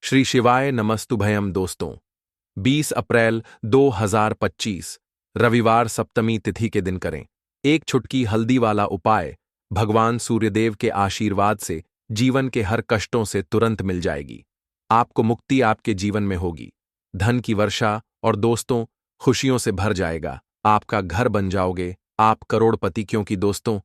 श्री शिवाय नमस्तुभयम दोस्तों। 20 अप्रैल 2025 रविवार सप्तमी तिथि के दिन करें एक छुटकी हल्दी वाला उपाय। भगवान सूर्यदेव के आशीर्वाद से जीवन के हर कष्टों से तुरंत मिल जाएगी। आपको मुक्ति आपके जीवन में होगी, धन की वर्षा और दोस्तों खुशियों से भर जाएगा। आपका घर बन जाओगे, आप करोड़पति। क्योंकि दोस्तों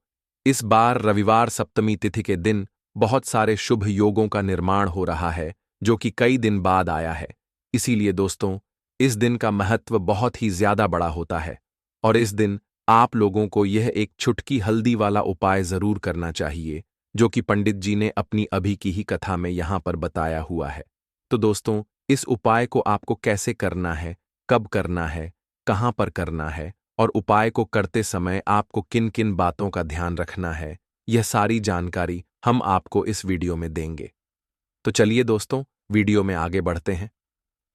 इस बार रविवार सप्तमी तिथि के दिन बहुत सारे शुभ योगों का निर्माण हो रहा है जो कि कई दिन बाद आया है। इसीलिए दोस्तों इस दिन का महत्व बहुत ही ज्यादा बड़ा होता है और इस दिन आप लोगों को यह एक छुटकी हल्दी वाला उपाय जरूर करना चाहिए जो कि पंडित जी ने अपनी अभी की ही कथा में यहां पर बताया हुआ है। तो दोस्तों इस उपाय को आपको कैसे करना है, कब करना है, कहां पर करना है और उपाय को करते समय आपको किन किन बातों का ध्यान रखना है, यह सारी जानकारी हम आपको इस वीडियो में देंगे। तो चलिए दोस्तों वीडियो में आगे बढ़ते हैं।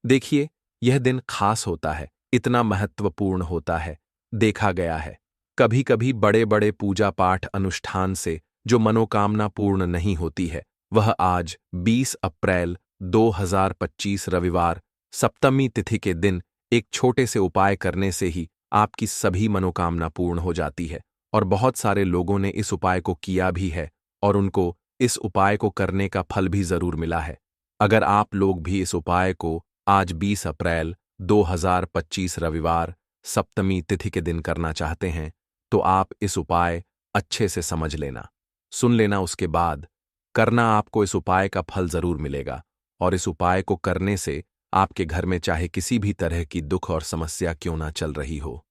देखिए यह दिन खास होता है, इतना महत्वपूर्ण होता है। देखा गया है कभी कभी बड़े बड़े पूजा पाठ अनुष्ठान से जो मनोकामना पूर्ण नहीं होती है, वह आज 20 अप्रैल 2025 रविवार सप्तमी तिथि के दिन एक छोटे से उपाय करने से ही आपकी सभी मनोकामना पूर्ण हो जाती है। और बहुत सारे लोगों ने इस उपाय को किया भी है और उनको इस उपाय को करने का फल भी जरूर मिला है। अगर आप लोग भी इस उपाय को आज 20 अप्रैल 2025 रविवार सप्तमी तिथि के दिन करना चाहते हैं तो आप इस उपाय अच्छे से समझ लेना, सुन लेना, उसके बाद करना। आपको इस उपाय का फल जरूर मिलेगा और इस उपाय को करने से आपके घर में चाहे किसी भी तरह की दुख और समस्या क्यों ना चल रही हो,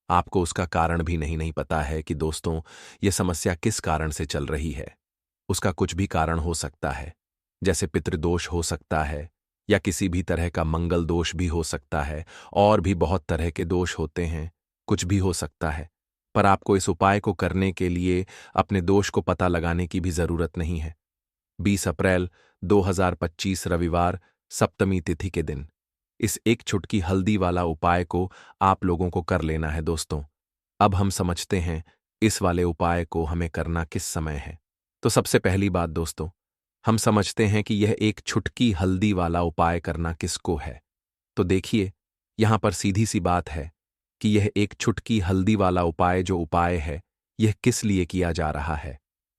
आपको उसका कारण भी नहीं पता है कि दोस्तों यह समस्या किस कारण से चल रही है। उसका कुछ भी कारण हो सकता है, जैसे पितृदोष हो सकता है या किसी भी तरह का मंगल दोष भी हो सकता है, और भी बहुत तरह के दोष होते हैं, कुछ भी हो सकता है। पर आपको इस उपाय को करने के लिए अपने दोष को पता लगाने की भी जरूरत नहीं है। 20 अप्रैल 2025 रविवार सप्तमी तिथि के दिन इस एक छुटकी हल्दी वाला उपाय को आप लोगों को कर लेना है। दोस्तों अब हम समझते हैं इस वाले उपाय को हमें करना किस समय है। तो सबसे पहली बात दोस्तों, हम समझते हैं कि यह एक छुटकी हल्दी वाला उपाय करना किसको है। तो देखिए यहां पर सीधी सी बात है कि यह एक छुटकी हल्दी वाला उपाय जो उपाय है यह किस लिए किया जा रहा है।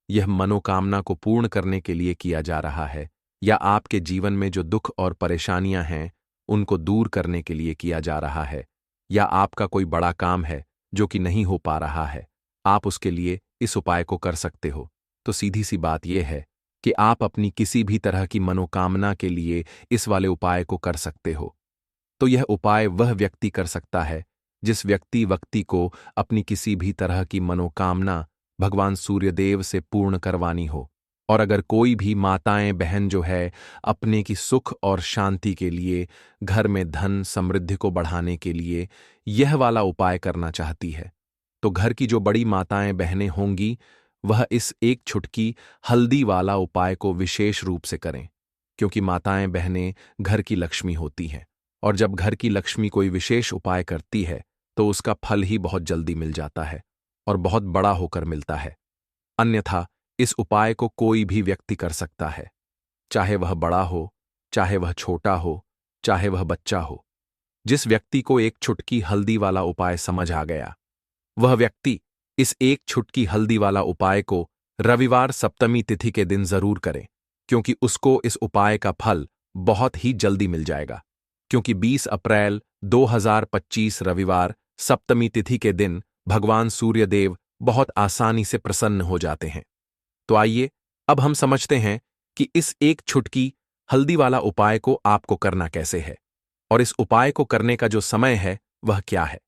यह मनोकामना को पूर्ण करने के लिए किया जा रहा है, या आपके जीवन में जो दुख और परेशानियां हैं उनको दूर करने के लिए किया जा रहा है, या आपका कोई बड़ा काम है जो कि नहीं हो पा रहा है, आप उसके लिए इस उपाय को कर सकते हो। तो सीधी सी बात यह है कि आप अपनी किसी भी तरह की मनोकामना के लिए इस वाले उपाय को कर सकते हो। तो यह उपाय वह व्यक्ति कर सकता है जिस व्यक्ति को अपनी किसी भी तरह की मनोकामना भगवान सूर्यदेव से पूर्ण करवानी हो। और अगर कोई भी माताएं बहन जो है अपने की सुख और शांति के लिए, घर में धन समृद्धि को बढ़ाने के लिए यह वाला उपाय करना चाहती है, तो घर की जो बड़ी माताएं बहनें होंगी वह इस एक छुटकी हल्दी वाला उपाय को विशेष रूप से करें, क्योंकि माताएं बहनें घर की लक्ष्मी होती हैं और जब घर की लक्ष्मी कोई विशेष उपाय करती है तो उसका फल ही बहुत जल्दी मिल जाता है और बहुत बड़ा होकर मिलता है। अन्यथा इस उपाय को कोई भी व्यक्ति कर सकता है, चाहे वह बड़ा हो, चाहे वह छोटा हो, चाहे वह बच्चा हो। जिस व्यक्ति को एक छुटकी हल्दी वाला उपाय समझ आ गया, वह व्यक्ति इस एक छुटकी हल्दी वाला उपाय को रविवार सप्तमी तिथि के दिन जरूर करें, क्योंकि उसको इस उपाय का फल बहुत ही जल्दी मिल जाएगा। क्योंकि 20 अप्रैल 2025 रविवार सप्तमी तिथि के दिन भगवान सूर्यदेव बहुत आसानी से प्रसन्न हो जाते हैं। तो आइए अब हम समझते हैं कि इस एक छुटकी हल्दी वाला उपाय को आपको करना कैसे है और इस उपाय को करने का जो समय है वह क्या है।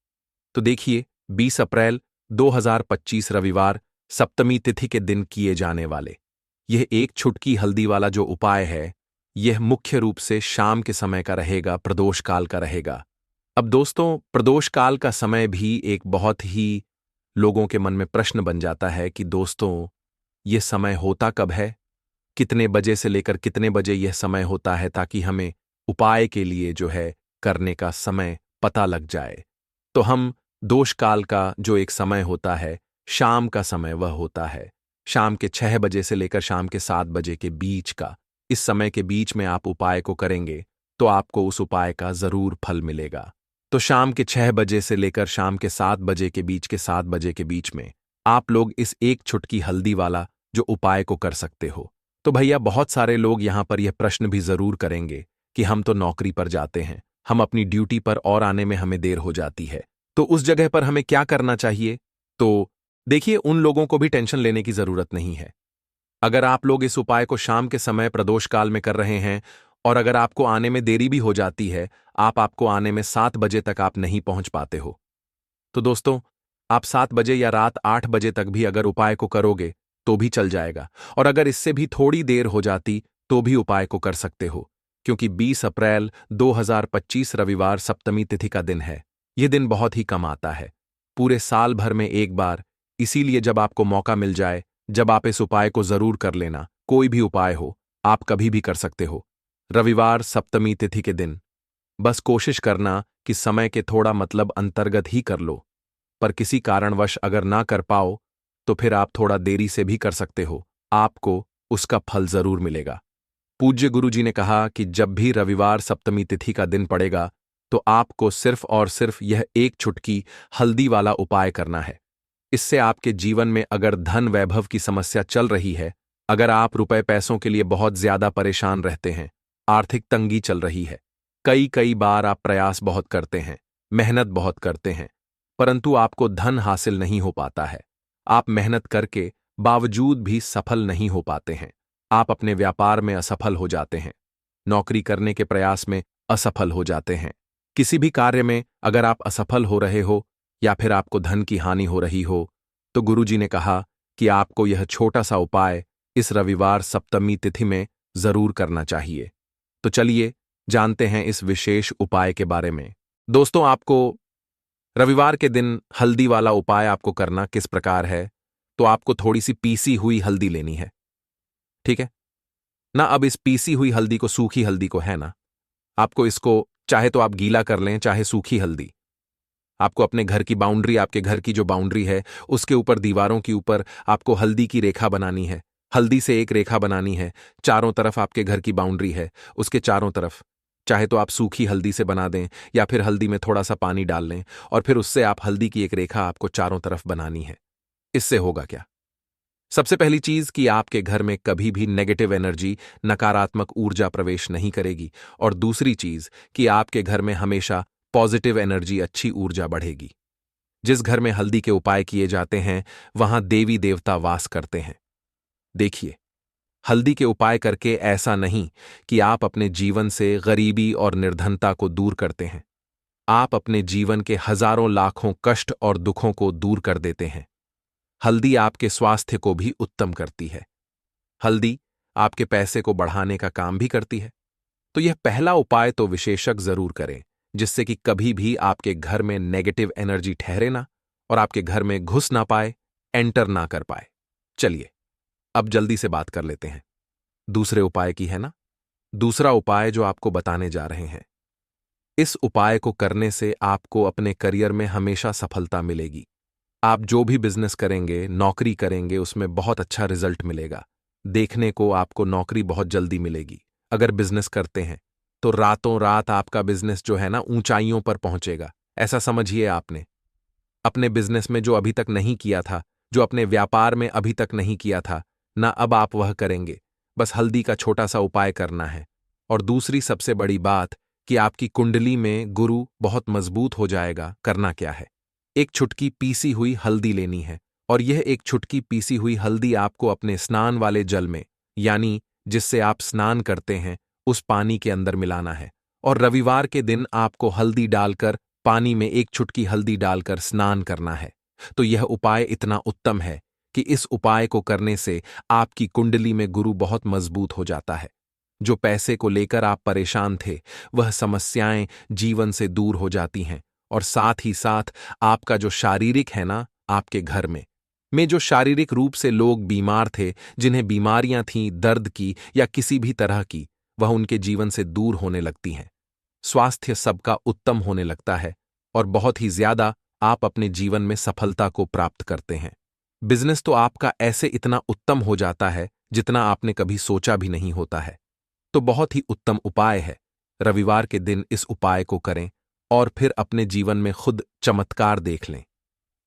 तो देखिए 20 अप्रैल 2025 रविवार सप्तमी तिथि के दिन किए जाने वाले यह एक छुटकी हल्दी वाला जो उपाय है, यह मुख्य रूप से शाम के समय का रहेगा, प्रदोष काल का रहेगा। अब दोस्तों प्रदोष काल का समय भी एक बहुत ही लोगों के मन में प्रश्न बन जाता है कि दोस्तों यह समय होता कब है, कितने बजे से लेकर कितने बजे यह समय होता है, ताकि हमें उपाय के लिए जो है करने का समय पता लग जाए। तो हम दोष काल का जो एक समय होता है, शाम का समय वह होता है शाम के 6 बजे से लेकर शाम के 7 बजे के बीच का। इस समय के बीच में आप उपाय को करेंगे तो आपको उस उपाय का जरूर फल मिलेगा। तो शाम के 6 बजे से लेकर शाम के 7 बजे के बीच के 7 बजे के बीच में आप लोग इस एक चुटकी हल्दी वाला जो उपाय को कर सकते हो। तो भैया बहुत सारे लोग यहां पर यह प्रश्न भी जरूर करेंगे कि हम तो नौकरी पर जाते हैं, हम अपनी ड्यूटी पर और आने में हमें देर हो जाती है, तो उस जगह पर हमें क्या करना चाहिए? तो देखिए, उन लोगों को भी टेंशन लेने की जरूरत नहीं है। अगर आप लोग इस उपाय को शाम के समय प्रदोष काल में कर रहे हैं और अगर आपको आने में देरी भी हो जाती है, आपको आने में 7 बजे तक आप नहीं पहुंच पाते हो, तो दोस्तों आप 7 बजे या रात 8 बजे तक भी अगर उपाय को करोगे तो भी चल जाएगा। और अगर इससे भी थोड़ी देर हो जाती तो भी उपाय को कर सकते हो, क्योंकि 20 अप्रैल 2025 रविवार सप्तमी तिथि का दिन है। यह दिन बहुत ही कम आता है, पूरे साल भर में एक बार। इसीलिए जब आपको मौका मिल जाए, जब आप इस उपाय को जरूर कर लेना। कोई भी उपाय हो, आप कभी भी कर सकते हो, रविवार सप्तमी तिथि के दिन। बस कोशिश करना कि समय के थोड़ा मतलब अंतर्गत ही कर लो, पर किसी कारणवश अगर ना कर पाओ तो फिर आप थोड़ा देरी से भी कर सकते हो, आपको उसका फल जरूर मिलेगा। पूज्य गुरुजी ने कहा कि जब भी रविवार सप्तमी तिथि का दिन पड़ेगा तो आपको सिर्फ और सिर्फ यह एक चुटकी हल्दी वाला उपाय करना है। इससे आपके जीवन में अगर धन वैभव की समस्या चल रही है, अगर आप रुपए पैसों के लिए बहुत ज्यादा परेशान रहते हैं, आर्थिक तंगी चल रही है, कई कई बार आप प्रयास बहुत करते हैं, मेहनत बहुत करते हैं, परंतु आपको धन हासिल नहीं हो पाता है, आप मेहनत करके बावजूद भी सफल नहीं हो पाते हैं, आप अपने व्यापार में असफल हो जाते हैं, नौकरी करने के प्रयास में असफल हो जाते हैं, किसी भी कार्य में अगर आप असफल हो रहे हो या फिर आपको धन की हानि हो रही हो, तो गुरुजी ने कहा कि आपको यह छोटा सा उपाय इस रविवार सप्तमी तिथि में जरूर करना चाहिए। तो चलिए जानते हैं इस विशेष उपाय के बारे में। दोस्तों, आपको रविवार के दिन हल्दी वाला उपाय आपको करना किस प्रकार है? तो आपको थोड़ी सी पीसी हुई हल्दी लेनी है, ठीक है ना? अब इस पीसी हुई हल्दी को, सूखी हल्दी को, है ना, आपको इसको चाहे तो आप गीला कर लें, चाहे सूखी हल्दी। आपको अपने घर की बाउंड्री, आपके घर की जो बाउंड्री है उसके ऊपर, दीवारों के ऊपर आपको हल्दी की रेखा बनानी है, हल्दी से एक रेखा बनानी है। चारों तरफ आपके घर की बाउंड्री है, उसके चारों तरफ चाहे तो आप सूखी हल्दी से बना दें या फिर हल्दी में थोड़ा सा पानी डाल लें और फिर उससे आप हल्दी की एक रेखा आपको चारों तरफ बनानी है। इससे होगा क्या? सबसे पहली चीज कि आपके घर में कभी भी नेगेटिव एनर्जी, नकारात्मक ऊर्जा प्रवेश नहीं करेगी, और दूसरी चीज कि आपके घर में हमेशा पॉजिटिव एनर्जी, अच्छी ऊर्जा बढ़ेगी। जिस घर में हल्दी के उपाय किए जाते हैं वहां देवी देवता वास करते हैं। देखिए, हल्दी के उपाय करके ऐसा नहीं कि आप अपने जीवन से गरीबी और निर्धनता को दूर करते हैं, आप अपने जीवन के हजारों लाखों कष्ट और दुखों को दूर कर देते हैं। हल्दी आपके स्वास्थ्य को भी उत्तम करती है, हल्दी आपके पैसे को बढ़ाने का काम भी करती है। तो यह पहला उपाय तो विशेषज्ञ जरूर करें, जिससे कि कभी भी आपके घर में नेगेटिव एनर्जी ठहरे ना और आपके घर में घुस ना पाए, एंटर ना कर पाए। चलिए अब जल्दी से बात कर लेते हैं दूसरे उपाय की, है ना? दूसरा उपाय जो आपको बताने जा रहे हैं, इस उपाय को करने से आपको अपने करियर में हमेशा सफलता मिलेगी। आप जो भी बिजनेस करेंगे, नौकरी करेंगे, उसमें बहुत अच्छा रिजल्ट मिलेगा। देखने को आपको नौकरी बहुत जल्दी मिलेगी। अगर बिजनेस करते हैं तो रातों रात आपका बिजनेस जो है ना ऊंचाइयों पर पहुंचेगा। ऐसा समझिए, आपने अपने बिजनेस में जो अभी तक नहीं किया था, जो अपने व्यापार में अभी तक नहीं किया था ना, अब आप वह करेंगे। बस हल्दी का छोटा सा उपाय करना है। और दूसरी सबसे बड़ी बात कि आपकी कुंडली में गुरु बहुत मजबूत हो जाएगा। करना क्या है? एक चुटकी पीसी हुई हल्दी लेनी है, और यह एक चुटकी पीसी हुई हल्दी आपको अपने स्नान वाले जल में, यानी जिससे आप स्नान करते हैं, उस पानी के अंदर मिलाना है। और रविवार के दिन आपको हल्दी डालकर, पानी में एक चुटकी हल्दी डालकर स्नान करना है। तो यह उपाय इतना उत्तम है कि इस उपाय को करने से आपकी कुंडली में गुरु बहुत मजबूत हो जाता है। जो पैसे को लेकर आप परेशान थे, वह समस्याएं जीवन से दूर हो जाती हैं, और साथ ही साथ आपका जो शारीरिक है ना, आपके घर में जो शारीरिक रूप से लोग बीमार थे, जिन्हें बीमारियां थीं दर्द की या किसी भी तरह की, वह उनके जीवन से दूर होने लगती हैं। स्वास्थ्य सबका उत्तम होने लगता है और बहुत ही ज्यादा आप अपने जीवन में सफलता को प्राप्त करते हैं। बिजनेस तो आपका ऐसे इतना उत्तम हो जाता है जितना आपने कभी सोचा भी नहीं होता है। तो बहुत ही उत्तम उपाय है। रविवार के दिन इस उपाय को करें और फिर अपने जीवन में खुद चमत्कार देख लें।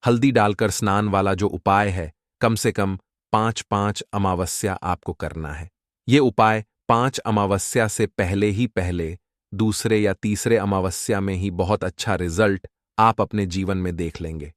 हल्दी डालकर स्नान वाला जो उपाय है, कम से कम 5-5 अमावस्या आपको करना है। ये उपाय 5 अमावस्या से पहले ही पहले, दूसरे या तीसरे अमावस्या में ही बहुत अच्छा रिजल्ट आप अपने जीवन में देख लेंगे।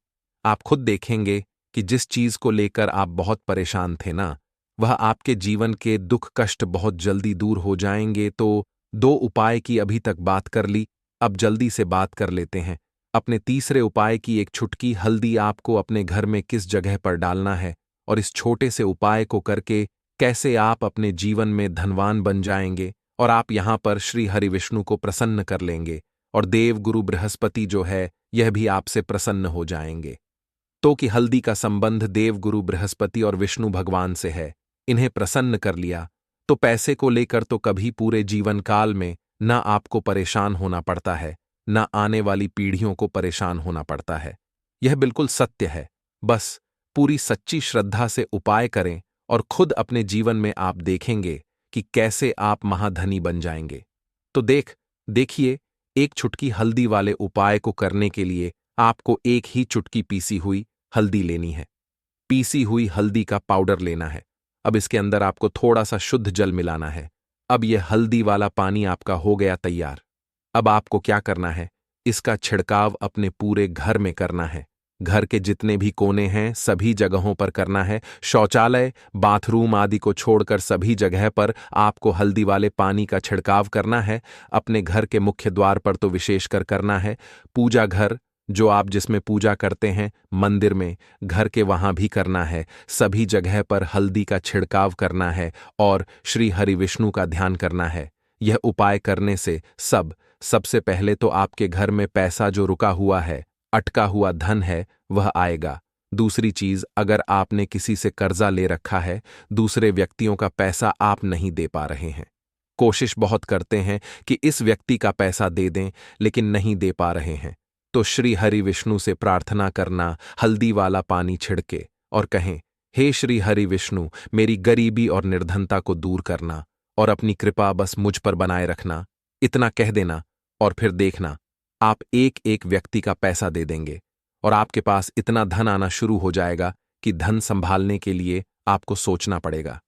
आप खुद देखेंगे कि जिस चीज को लेकर आप बहुत परेशान थे ना, वह आपके जीवन के दुख कष्ट बहुत जल्दी दूर हो जाएंगे। तो 2 उपाय की अभी तक बात कर ली, अब जल्दी से बात कर लेते हैं अपने तीसरे उपाय की। एक छुटकी हल्दी आपको अपने घर में किस जगह पर डालना है और इस छोटे से उपाय को करके कैसे आप अपने जीवन में धनवान बन जाएंगे और आप यहां पर श्री हरि विष्णु को प्रसन्न कर लेंगे और देव गुरु बृहस्पति जो है यह भी आपसे प्रसन्न हो जाएंगे। तो कि हल्दी का संबंध देव गुरु बृहस्पति और विष्णु भगवान से है, इन्हें प्रसन्न कर लिया तो पैसे को लेकर तो कभी पूरे जीवन काल में ना आपको परेशान होना पड़ता है, ना आने वाली पीढ़ियों को परेशान होना पड़ता है। यह बिल्कुल सत्य है। बस पूरी सच्ची श्रद्धा से उपाय करें और खुद अपने जीवन में आप देखेंगे कि कैसे आप महाधनी बन जाएंगे। तो देखिए, एक चुटकी हल्दी वाले उपाय को करने के लिए आपको एक ही चुटकी पीसी हुई हल्दी लेनी है। पीसी हुई हल्दी का पाउडर लेना है। अब इसके अंदर आपको थोड़ा सा शुद्ध जल मिलाना है। अब यह हल्दी वाला पानी आपका हो गया तैयार। अब आपको क्या करना है, इसका छिड़काव अपने पूरे घर में करना है। घर के जितने भी कोने हैं सभी जगहों पर करना है। शौचालय, बाथरूम आदि को छोड़कर सभी जगह पर आपको हल्दी वाले पानी का छिड़काव करना है। अपने घर के मुख्य द्वार पर तो विशेषकर करना है। पूजा घर जो आप जिसमें पूजा करते हैं, मंदिर में, घर के वहां भी करना है। सभी जगह पर हल्दी का छिड़काव करना है और श्री हरि विष्णु का ध्यान करना है। यह उपाय करने से सबसे पहले तो आपके घर में पैसा जो रुका हुआ है, अटका हुआ धन है, वह आएगा। दूसरी चीज, अगर आपने किसी से कर्जा ले रखा है, दूसरे व्यक्तियों का पैसा आप नहीं दे पा रहे हैं, कोशिश बहुत करते हैं कि इस व्यक्ति का पैसा दे दें लेकिन नहीं दे पा रहे हैं, तो श्री हरि विष्णु से प्रार्थना करना, हल्दी वाला पानी छिड़के और कहें, हे श्री हरि विष्णु, मेरी गरीबी और निर्धनता को दूर करना और अपनी कृपा बस मुझ पर बनाए रखना। इतना कह देना और फिर देखना, आप एक एक व्यक्ति का पैसा दे देंगे और आपके पास इतना धन आना शुरू हो जाएगा कि धन संभालने के लिए आपको सोचना पड़ेगा।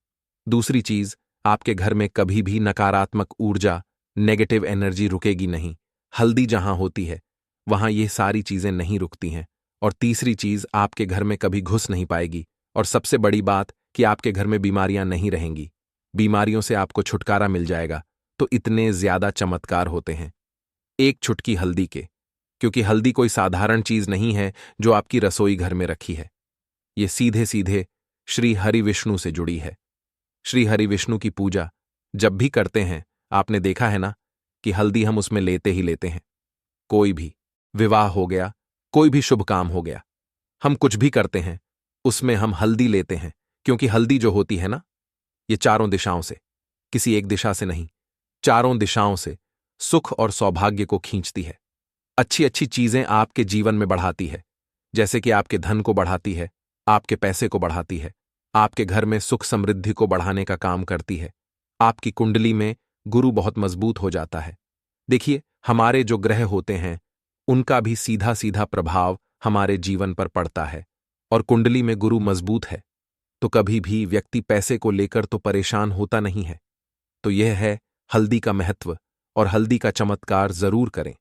दूसरी चीज, आपके घर में कभी भी नकारात्मक ऊर्जा, नेगेटिव एनर्जी रुकेगी नहीं। हल्दी जहां होती है वहां ये सारी चीजें नहीं रुकती हैं। और तीसरी चीज, आपके घर में कभी घुस नहीं पाएगी। और सबसे बड़ी बात कि आपके घर में बीमारियां नहीं रहेंगी। बीमारियों से आपको छुटकारा मिल जाएगा। तो इतने ज्यादा चमत्कार होते हैं एक चुटकी हल्दी के, क्योंकि हल्दी कोई साधारण चीज नहीं है जो आपकी रसोई घर में रखी है। ये सीधे सीधे श्री हरि विष्णु से जुड़ी है। श्री हरि विष्णु की पूजा जब भी करते हैं, आपने देखा है ना कि हल्दी हम उसमें लेते ही लेते हैं। कोई भी विवाह हो गया, कोई भी शुभ काम हो गया, हम कुछ भी करते हैं उसमें हम हल्दी लेते हैं, क्योंकि हल्दी जो होती है ना, ये चारों दिशाओं से, किसी एक दिशा से नहीं, चारों दिशाओं से सुख और सौभाग्य को खींचती है। अच्छी अच्छी चीजें आपके जीवन में बढ़ाती है, जैसे कि आपके धन को बढ़ाती है, आपके पैसे को बढ़ाती है, आपके घर में सुख समृद्धि को बढ़ाने का काम करती है। आपकी कुंडली में गुरु बहुत मजबूत हो जाता है। देखिए, हमारे जो ग्रह होते हैं उनका भी सीधा सीधा प्रभाव हमारे जीवन पर पड़ता है, और कुंडली में गुरु मजबूत है तो कभी भी व्यक्ति पैसे को लेकर तो परेशान होता नहीं है। तो यह है हल्दी का महत्व, और हल्दी का चमत्कार जरूर करें।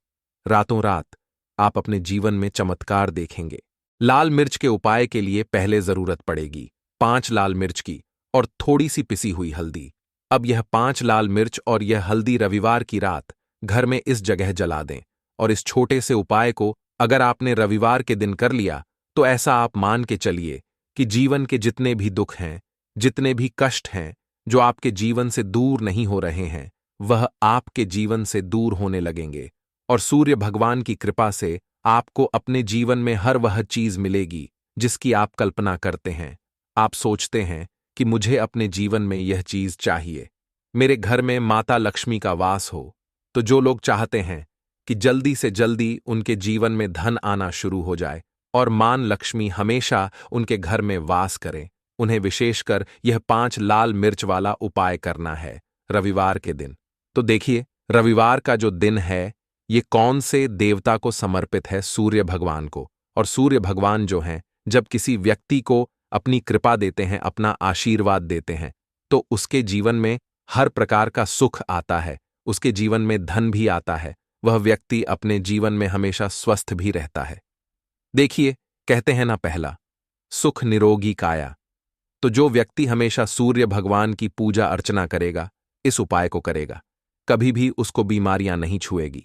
रातों रात आप अपने जीवन में चमत्कार देखेंगे। लाल मिर्च के उपाय के लिए पहले जरूरत पड़ेगी 5 लाल मिर्च की और थोड़ी सी पिसी हुई हल्दी। अब यह 5 लाल मिर्च और यह हल्दी रविवार की रात घर में इस जगह जला दें। और इस छोटे से उपाय को अगर आपने रविवार के दिन कर लिया तो ऐसा आप मान के चलिए कि जीवन के जितने भी दुख हैं, जितने भी कष्ट हैं जो आपके जीवन से दूर नहीं हो रहे हैं, वह आपके जीवन से दूर होने लगेंगे। और सूर्य भगवान की कृपा से आपको अपने जीवन में हर वह चीज मिलेगी जिसकी आप कल्पना करते हैं। आप सोचते हैं कि मुझे अपने जीवन में यह चीज चाहिए, मेरे घर में माता लक्ष्मी का वास हो। तो जो लोग चाहते हैं कि जल्दी से जल्दी उनके जीवन में धन आना शुरू हो जाए और मान लक्ष्मी हमेशा उनके घर में वास करें, उन्हें विशेषकर यह 5 लाल मिर्च वाला उपाय करना है। रविवार के दिन। तो देखिए, रविवार का जो दिन है, ये कौन से देवता को समर्पित है? सूर्य भगवान को। और सूर्य भगवान जो हैं, जब किसी व्यक्ति को अपनी कृपा देते हैं, अपना आशीर्वाद देते हैं, तो उसके जीवन में हर प्रकार का सुख आता है, उसके जीवन में धन भी आता है, वह व्यक्ति अपने जीवन में हमेशा स्वस्थ भी रहता है। देखिए, कहते हैं ना, पहला सुख निरोगी काया। तो जो व्यक्ति हमेशा सूर्य भगवान की पूजा अर्चना करेगा, इस उपाय को करेगा, कभी भी उसको बीमारियां नहीं छुएगी।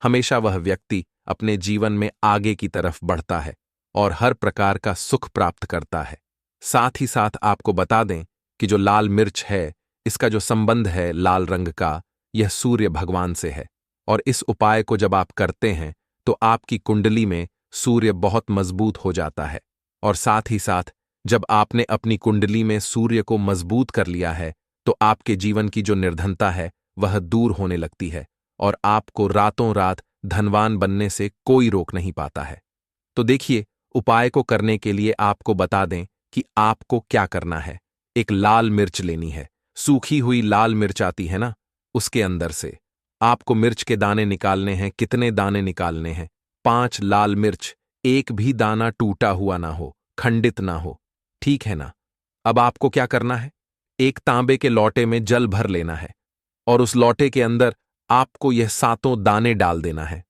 हमेशा वह व्यक्ति अपने जीवन में आगे की तरफ बढ़ता है और हर प्रकार का सुख प्राप्त करता है। साथ ही साथ आपको बता दें कि जो लाल मिर्च है, इसका जो संबंध है लाल रंग का, यह सूर्य भगवान से है। और इस उपाय को जब आप करते हैं तो आपकी कुंडली में सूर्य बहुत मजबूत हो जाता है। और साथ ही साथ जब आपने अपनी कुंडली में सूर्य को मजबूत कर लिया है, तो आपके जीवन की जो निर्धनता है वह दूर होने लगती है और आपको रातों रात धनवान बनने से कोई रोक नहीं पाता है। तो देखिए, उपाय को करने के लिए आपको बता दें कि आपको क्या करना है। एक लाल मिर्च लेनी है, सूखी हुई लाल मिर्च आती है ना, उसके अंदर से आपको मिर्च के दाने निकालने हैं। कितने दाने निकालने हैं? 5 लाल मिर्च, एक भी दाना टूटा हुआ ना हो, खंडित ना हो, ठीक है ना। अब आपको क्या करना है? एक तांबे के लोटे में जल भर लेना है और उस लोटे के अंदर आपको यह 7 दाने डाल देना है।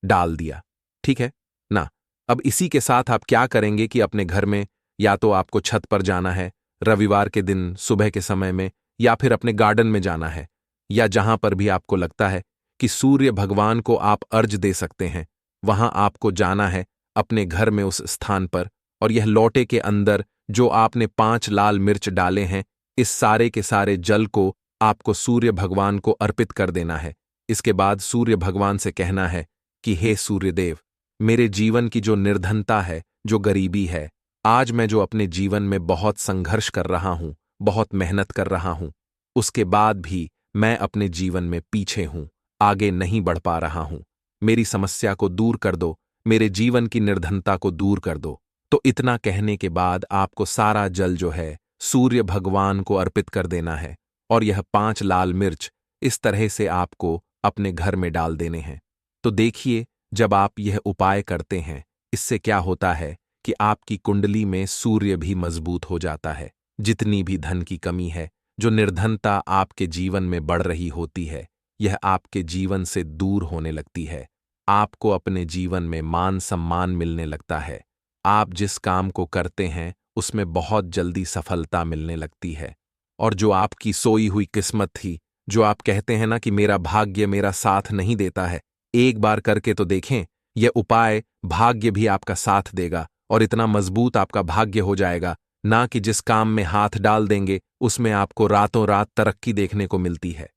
डाल दिया, ठीक है ना। अब इसी के साथ आप क्या करेंगे कि अपने घर में या तो आपको छत पर जाना है रविवार के दिन सुबह के समय में, या फिर अपने गार्डन में जाना है, या जहां पर भी आपको लगता है कि सूर्य भगवान को आप अर्ज दे सकते हैं, वहां आपको जाना है अपने घर में उस स्थान पर। और यह लोटे के अंदर जो आपने 5 लाल मिर्च डाले हैं, इस सारे के सारे जल को आपको सूर्य भगवान को अर्पित कर देना है। इसके बाद सूर्य भगवान से कहना है कि हे सूर्यदेव, मेरे जीवन की जो निर्धनता है, जो गरीबी है, आज मैं जो अपने जीवन में बहुत संघर्ष कर रहा हूं, बहुत मेहनत कर रहा हूं, उसके बाद भी मैं अपने जीवन में पीछे हूं, आगे नहीं बढ़ पा रहा हूं। मेरी समस्या को दूर कर दो, मेरे जीवन की निर्धनता को दूर कर दो। तो इतना कहने के बाद आपको सारा जल जो है सूर्य भगवान को अर्पित कर देना है और यह 5 लाल मिर्च इस तरह से आपको अपने घर में डाल देने हैं। तो देखिए, जब आप यह उपाय करते हैं, इससे क्या होता है कि आपकी कुंडली में सूर्य भी मजबूत हो जाता है। जितनी भी धन की कमी है, जो निर्धनता आपके जीवन में बढ़ रही होती है, यह आपके जीवन से दूर होने लगती है। आपको अपने जीवन में मान सम्मान मिलने लगता है। आप जिस काम को करते हैं उसमें बहुत जल्दी सफलता मिलने लगती है। और जो आपकी सोई हुई किस्मत थी, जो आप कहते हैं ना कि मेरा भाग्य मेरा साथ नहीं देता है, एक बार करके तो देखें, यह उपाय भाग्य भी आपका साथ देगा और इतना मजबूत आपका भाग्य हो जाएगा ना कि जिस काम में हाथ डाल देंगे उसमें आपको रातों रात तरक्की देखने को मिलती है।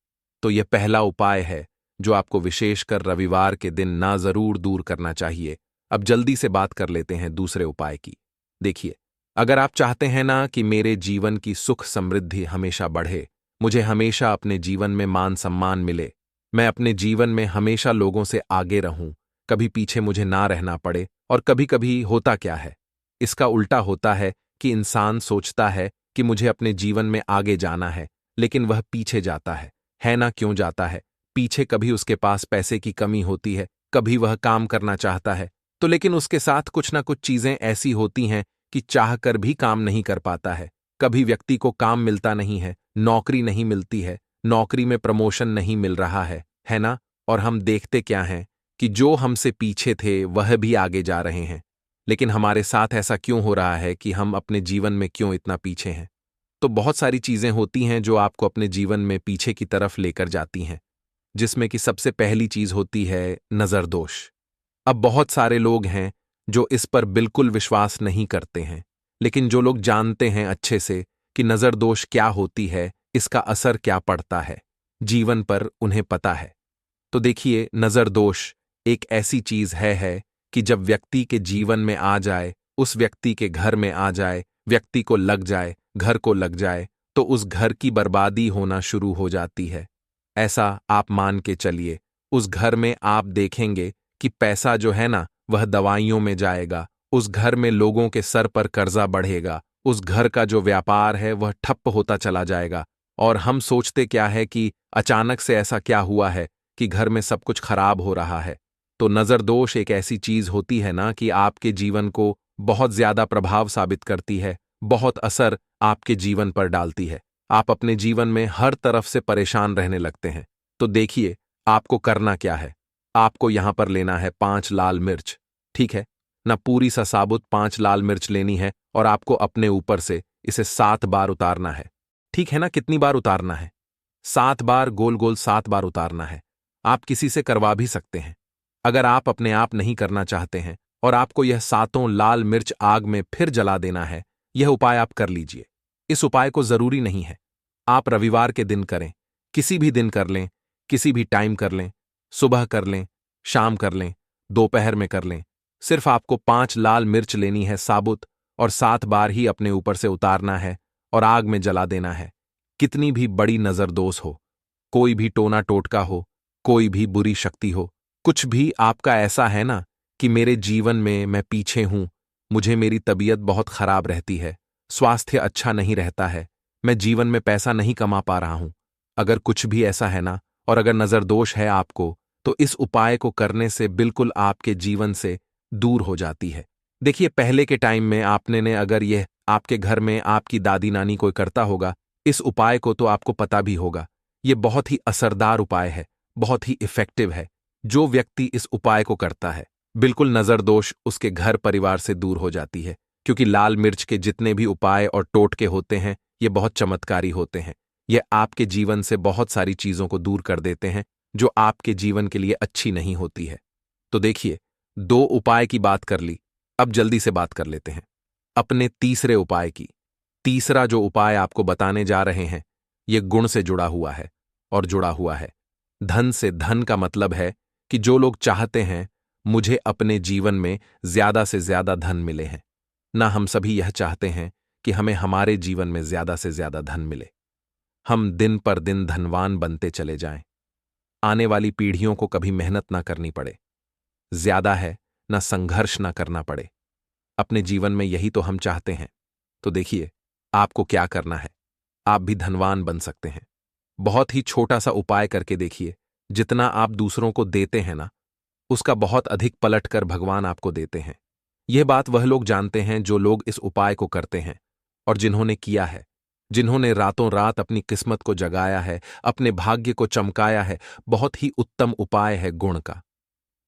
तो यह पहला उपाय है जो आपको विशेषकर रविवार के दिन ना जरूर दूर करना चाहिए। अब जल्दी से बात कर लेते हैं दूसरे उपाय की। देखिए, अगर आप चाहते हैं ना कि मेरे जीवन की सुख समृद्धि हमेशा बढ़े, मुझे हमेशा अपने जीवन में मान सम्मान मिले, मैं अपने जीवन में हमेशा लोगों से आगे रहूं, कभी पीछे मुझे ना रहना पड़े। और कभी कभी होता क्या है, इसका उल्टा होता है कि इंसान सोचता है कि मुझे अपने जीवन में आगे जाना है, लेकिन वह पीछे जाता है ना। क्यों जाता है पीछे? कभी उसके पास पैसे की कमी होती है, कभी वह काम करना चाहता है तो, लेकिन उसके साथ कुछ ना कुछ चीजें ऐसी होती हैं कि चाहकर भी काम नहीं कर पाता है। कभी व्यक्ति को काम मिलता नहीं है, नौकरी नहीं मिलती है, नौकरी में प्रमोशन नहीं मिल रहा है ना। और हम देखते क्या हैं कि जो हमसे पीछे थे वह भी आगे जा रहे हैं। लेकिन हमारे साथ ऐसा क्यों हो रहा है कि हम अपने जीवन में क्यों इतना पीछे हैं? तो बहुत सारी चीजें होती हैं जो आपको अपने जीवन में पीछे की तरफ लेकर जाती हैं, जिसमें कि सबसे पहली चीज होती है नजर दोष। अब बहुत सारे लोग हैं जो इस पर बिल्कुल विश्वास नहीं करते हैं, लेकिन जो लोग जानते हैं अच्छे से कि नजर दोष क्या होती है, इसका असर क्या पड़ता है जीवन पर, उन्हें पता है। तो देखिए, नजर दोष एक ऐसी चीज है कि जब व्यक्ति के जीवन में आ जाए, उस व्यक्ति के घर में आ जाए, व्यक्ति को लग जाए, घर को लग जाए, तो उस घर की बर्बादी होना शुरू हो जाती है। ऐसा आप मान के चलिए, उस घर में आप देखेंगे कि पैसा जो है ना वह दवाइयों में जाएगा, उस घर में लोगों के सर पर कर्जा बढ़ेगा, उस घर का जो व्यापार है वह ठप्प होता चला जाएगा और हम सोचते क्या है कि अचानक से ऐसा क्या हुआ है कि घर में सब कुछ खराब हो रहा है। तो नज़र दोष एक ऐसी चीज होती है ना कि आपके जीवन को बहुत ज्यादा प्रभाव साबित करती है, बहुत असर आपके जीवन पर डालती है। आप अपने जीवन में हर तरफ से परेशान रहने लगते हैं। तो देखिए, आपको करना क्या है। आपको यहां पर लेना है 5 लाल मिर्च, ठीक है ना। पूरी सा साबुत 5 लाल मिर्च लेनी है और आपको अपने ऊपर से इसे 7 बार उतारना है। ठीक है ना, कितनी बार उतारना है? 7 बार, गोल गोल 7 बार उतारना है। आप किसी से करवा भी सकते हैं। अगर आप अपने आप नहीं करना चाहते हैं और आपको यह 7 लाल मिर्च आग में फिर जला देना है, यह उपाय आप कर लीजिए। इस उपाय को जरूरी नहीं है आप रविवार के दिन करें, किसी भी दिन कर लें, किसी भी टाइम कर लें, सुबह कर लें, शाम कर लें, दोपहर में कर लें। सिर्फ आपको 5 लाल मिर्च लेनी है साबुत और 7 बार ही अपने ऊपर से उतारना है और आग में जला देना है। कितनी भी बड़ी नजरदोष हो, कोई भी टोना टोटका हो, कोई भी बुरी शक्ति हो, कुछ भी आपका ऐसा है ना कि मेरे जीवन में मैं पीछे हूं, मुझे मेरी तबीयत बहुत खराब रहती है, स्वास्थ्य अच्छा नहीं रहता है, मैं जीवन में पैसा नहीं कमा पा रहा हूं। अगर कुछ भी ऐसा है ना और अगर नजरदोष है आपको, तो इस उपाय को करने से बिल्कुल आपके जीवन से दूर हो जाती है। देखिए, पहले के टाइम में आपने ने अगर यह आपके घर में आपकी दादी नानी कोई करता होगा इस उपाय को, तो आपको पता भी होगा। यह बहुत ही असरदार उपाय है, बहुत ही इफेक्टिव है। जो व्यक्ति इस उपाय को करता है, बिल्कुल नजरदोष उसके घर परिवार से दूर हो जाती है। क्योंकि लाल मिर्च के जितने भी उपाय और टोटके होते हैं, ये बहुत चमत्कारी होते हैं। ये आपके जीवन से बहुत सारी चीजों को दूर कर देते हैं जो आपके जीवन के लिए अच्छी नहीं होती है। तो देखिए, 2 उपाय की बात कर ली, अब जल्दी से बात कर लेते हैं अपने तीसरे उपाय की। तीसरा जो उपाय आपको बताने जा रहे हैं, ये गुण से जुड़ा हुआ है और जुड़ा हुआ है धन से। धन का मतलब है कि जो लोग चाहते हैं मुझे अपने जीवन में ज्यादा से ज्यादा धन मिले हैं ना, हम सभी यह चाहते हैं कि हमें हमारे जीवन में ज्यादा से ज्यादा धन मिले, हम दिन पर दिन धनवान बनते चले जाएं, आने वाली पीढ़ियों को कभी मेहनत ना करनी पड़े, ज्यादा है ना संघर्ष ना करना पड़े। अपने जीवन में यही तो हम चाहते हैं। तो देखिए, आपको क्या करना है, आप भी धनवान बन सकते हैं। बहुत ही छोटा सा उपाय करके देखिए। जितना आप दूसरों को देते हैं ना, उसका बहुत अधिक पलट कर भगवान आपको देते हैं। यह बात वह लोग जानते हैं जो लोग इस उपाय को करते हैं और जिन्होंने किया है, जिन्होंने रातों रात अपनी किस्मत को जगाया है, अपने भाग्य को चमकाया है। बहुत ही उत्तम उपाय है गुण का।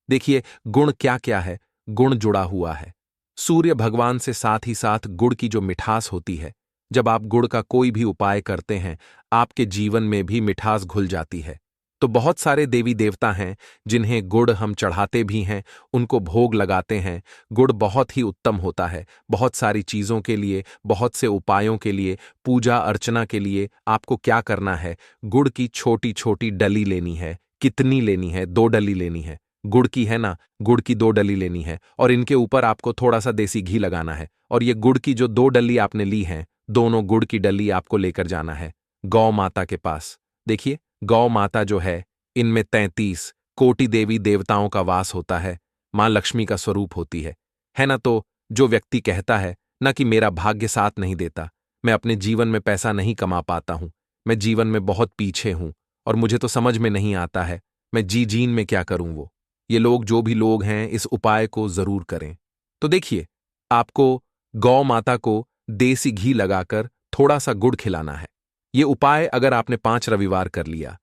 देखिए, गुण क्या क्या है। गुण जुड़ा हुआ है सूर्य भगवान से, साथ ही साथ गुड़ की जो मिठास होती है। जब आप गुड़ का कोई भी उपाय करते हैं, आपके जीवन में भी मिठास घुल जाती है। तो बहुत सारे देवी देवता हैं जिन्हें गुड़ हम चढ़ाते भी हैं, उनको भोग लगाते हैं। गुड़ बहुत ही उत्तम होता है बहुत सारी चीजों के लिए, बहुत से उपायों के लिए, पूजा अर्चना के लिए। आपको क्या करना है, गुड़ की छोटी छोटी डली लेनी है। कितनी लेनी है? 2 डली लेनी है। गुड़ की है ना, गुड़ की 2 डली लेनी है और इनके ऊपर आपको थोड़ा सा देसी घी लगाना है। और ये गुड़ की जो 2 डली आपने ली हैं, दोनों गुड़ की डली आपको लेकर जाना है गौ माता के पास। देखिए, गौ माता जो है, इनमें 33 कोटि देवी देवताओं का वास होता है, मां लक्ष्मी का स्वरूप होती है ना। तो जो व्यक्ति कहता है ना कि मेरा भाग्य साथ नहीं देता, मैं अपने जीवन में पैसा नहीं कमा पाता हूं, मैं जीवन में बहुत पीछे हूं और मुझे तो समझ में नहीं आता है मैं जीन में क्या करूं, वो ये लोग, जो भी लोग हैं, इस उपाय को जरूर करें। तो देखिए, आपको गौ माता को देसी घी लगाकर थोड़ा सा गुड़ खिलाना है। ये उपाय अगर आपने 5 रविवार कर लिया,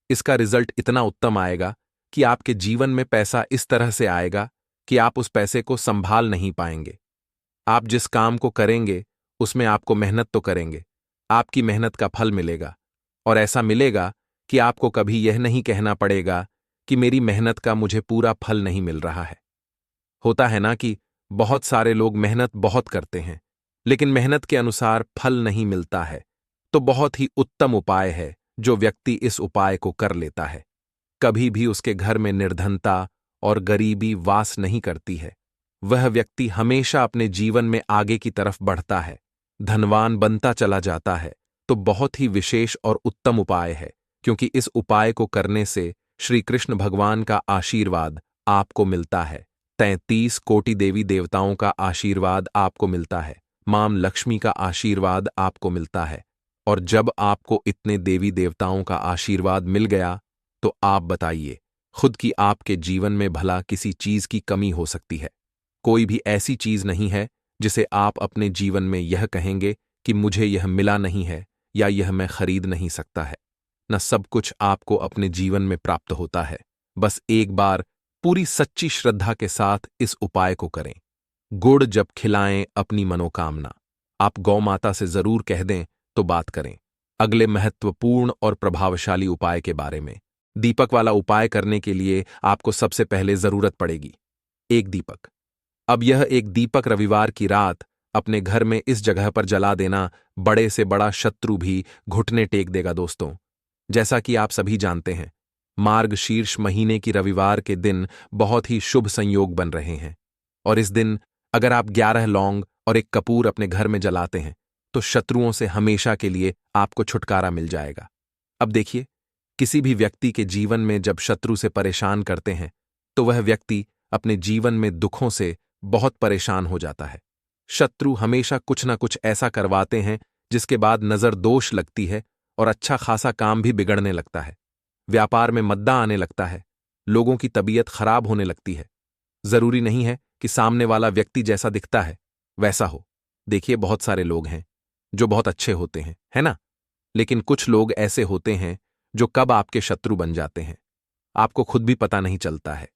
इसका रिजल्ट इतना उत्तम आएगा कि आपके जीवन में पैसा इस तरह से आएगा कि आप उस पैसे को संभाल नहीं पाएंगे। आप जिस काम को करेंगे उसमें आपको मेहनत तो करेंगे, आपकी मेहनत का फल मिलेगा और ऐसा मिलेगा कि आपको कभी यह नहीं कहना पड़ेगा कि मेरी मेहनत का मुझे पूरा फल नहीं मिल रहा है। होता है ना कि बहुत सारे लोग मेहनत बहुत करते हैं लेकिन मेहनत के अनुसार फल नहीं मिलता है। तो बहुत ही उत्तम उपाय है जो व्यक्ति इस उपाय को कर लेता है, कभी भी उसके घर में निर्धनता और गरीबी वास नहीं करती है। वह व्यक्ति हमेशा अपने जीवन में आगे की तरफ बढ़ता है, धनवान बनता चला जाता है। तो बहुत ही विशेष और उत्तम उपाय है, क्योंकि इस उपाय को करने से श्री कृष्ण भगवान का आशीर्वाद आपको मिलता है, 33 कोटि देवी देवताओं का आशीर्वाद आपको मिलता है, मां लक्ष्मी का आशीर्वाद आपको मिलता है और जब आपको इतने देवी देवताओं का आशीर्वाद मिल गया तो आप बताइए खुद की आपके जीवन में भला किसी चीज की कमी हो सकती है? कोई भी ऐसी चीज नहीं है जिसे आप अपने जीवन में यह कहेंगे कि मुझे यह मिला नहीं है या यह मैं खरीद नहीं सकता है। न सब कुछ आपको अपने जीवन में प्राप्त होता है। बस एक बार पूरी सच्ची श्रद्धा के साथ इस उपाय को करें। गुड़ जब खिलाएं अपनी मनोकामना। आप गौ माता से जरूर कह दें तो बात करें अगले महत्वपूर्ण और प्रभावशाली उपाय के बारे में। दीपक वाला उपाय करने के लिए आपको सबसे पहले जरूरत पड़ेगी एक दीपक। अब यह एक दीपक रविवार की रात अपने घर में इस जगह पर जला देना बड़े से बड़ा शत्रु भी घुटने टेक देगा दोस्तों। जैसा कि आप सभी जानते हैं, मार्गशीर्ष महीने की रविवार के दिन बहुत ही शुभ संयोग बन रहे हैं और इस दिन अगर आप 11 लौंग और एक कपूर अपने घर में जलाते हैं तो शत्रुओं से हमेशा के लिए आपको छुटकारा मिल जाएगा। अब देखिए, किसी भी व्यक्ति के जीवन में जब शत्रु से परेशान करते हैं तो वह व्यक्ति अपने जीवन में दुखों से बहुत परेशान हो जाता है। शत्रु हमेशा कुछ ना कुछ ऐसा करवाते हैं जिसके बाद नजर दोष लगती है और अच्छा खासा काम भी बिगड़ने लगता है। व्यापार में मद्दा आने लगता है, लोगों की तबीयत खराब होने लगती है। जरूरी नहीं है कि सामने वाला व्यक्ति जैसा दिखता है वैसा हो। देखिए, बहुत सारे लोग हैं जो बहुत अच्छे होते हैं, है ना? लेकिन कुछ लोग ऐसे होते हैं जो कब आपके शत्रु बन जाते हैं आपको खुद भी पता नहीं चलता है।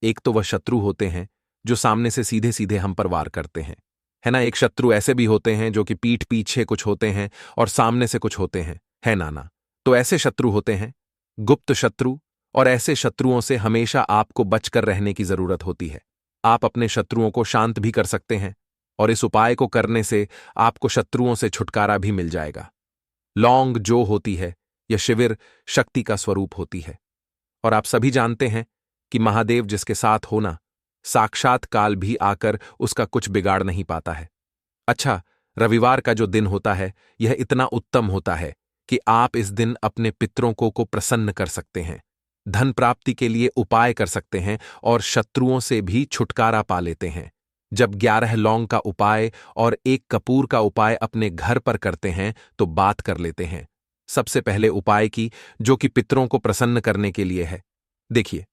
एक तो वह शत्रु होते हैं जो सामने से सीधे सीधे हम पर वार करते हैं, है ना? एक शत्रु ऐसे भी होते हैं जो कि पीठ पीछे कुछ होते हैं और सामने से कुछ होते हैं, है नाना? तो ऐसे शत्रु होते हैं गुप्त शत्रु, और ऐसे शत्रुओं से हमेशा आपको बचकर रहने की जरूरत होती है। आप अपने शत्रुओं को शांत भी कर सकते हैं और इस उपाय को करने से आपको शत्रुओं से छुटकारा भी मिल जाएगा। लौंग जो होती है यह शिविर शक्ति का स्वरूप होती है और आप सभी जानते हैं कि महादेव जिसके साथ होना साक्षात काल भी आकर उसका कुछ बिगाड़ नहीं पाता है। अच्छा, रविवार का जो दिन होता है यह इतना उत्तम होता है कि आप इस दिन अपने पितरों को प्रसन्न कर सकते हैं, धन प्राप्ति के लिए उपाय कर सकते हैं और शत्रुओं से भी छुटकारा पा लेते हैं। जब 11 लौंग का उपाय और एक कपूर का उपाय अपने घर पर करते हैं तो बात कर लेते हैं सबसे पहले उपाय की, जो कि पितरों को प्रसन्न करने के लिए है। देखिए,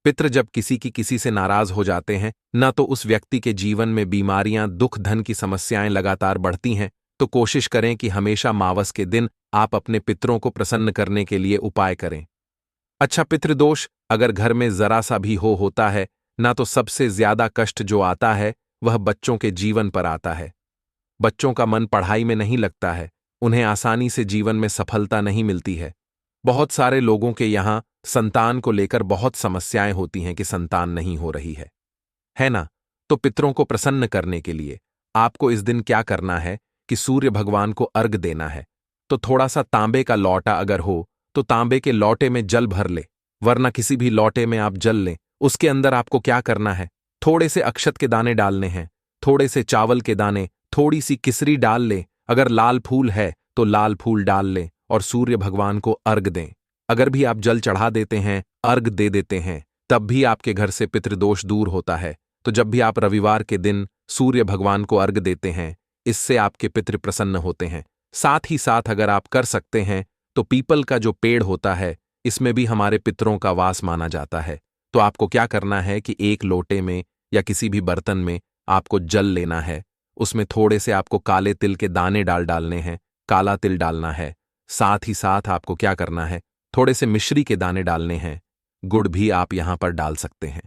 पितृ जब किसी की किसी से नाराज हो जाते हैं न तो उस व्यक्ति के जीवन में बीमारियां, दुख, धन की समस्याएं लगातार बढ़ती हैं, तो कोशिश करें कि हमेशा मावस के दिन आप अपने पितरों को प्रसन्न करने के लिए उपाय करें। अच्छा, पितृदोष अगर घर में जरा सा भी होता है ना तो सबसे ज्यादा कष्ट जो आता है वह बच्चों के जीवन पर आता है। बच्चों का मन पढ़ाई में नहीं लगता है, उन्हें आसानी से जीवन में सफलता नहीं मिलती है। बहुत सारे लोगों के यहाँ संतान को लेकर बहुत समस्याएं होती हैं कि संतान नहीं हो रही है ना? तो पितरों को प्रसन्न करने के लिए आपको इस दिन क्या करना है कि सूर्य भगवान को अर्घ देना है। तो थोड़ा सा तांबे का लौटा अगर हो तो तांबे के लौटे में जल भर ले, वरना किसी भी लौटे में आप जल लें। उसके अंदर आपको क्या करना है, थोड़े से अक्षत के दाने डालने हैं, थोड़े से चावल के दाने, थोड़ी सी किसरी डाल लें, अगर लाल फूल है तो लाल फूल डाल लें और सूर्य भगवान को अर्घ दें। अगर भी आप जल चढ़ा देते हैं, अर्घ दे देते हैं, तब भी आपके घर से पितृदोष दूर होता है। तो जब भी आप रविवार के दिन सूर्य भगवान को अर्घ देते हैं, इससे आपके पितृ प्रसन्न होते हैं। साथ ही साथ अगर आप कर सकते हैं तो पीपल का जो पेड़ होता है इसमें भी हमारे पितरों का वास माना जाता है। तो आपको क्या करना है कि एक लोटे में या किसी भी बर्तन में आपको जल लेना है, उसमें थोड़े से आपको काले तिल के दाने डालने हैं, काला तिल डालना है। साथ ही साथ आपको क्या करना है, थोड़े से मिश्री के दाने डालने हैं, गुड़ भी आप यहां पर डाल सकते हैं।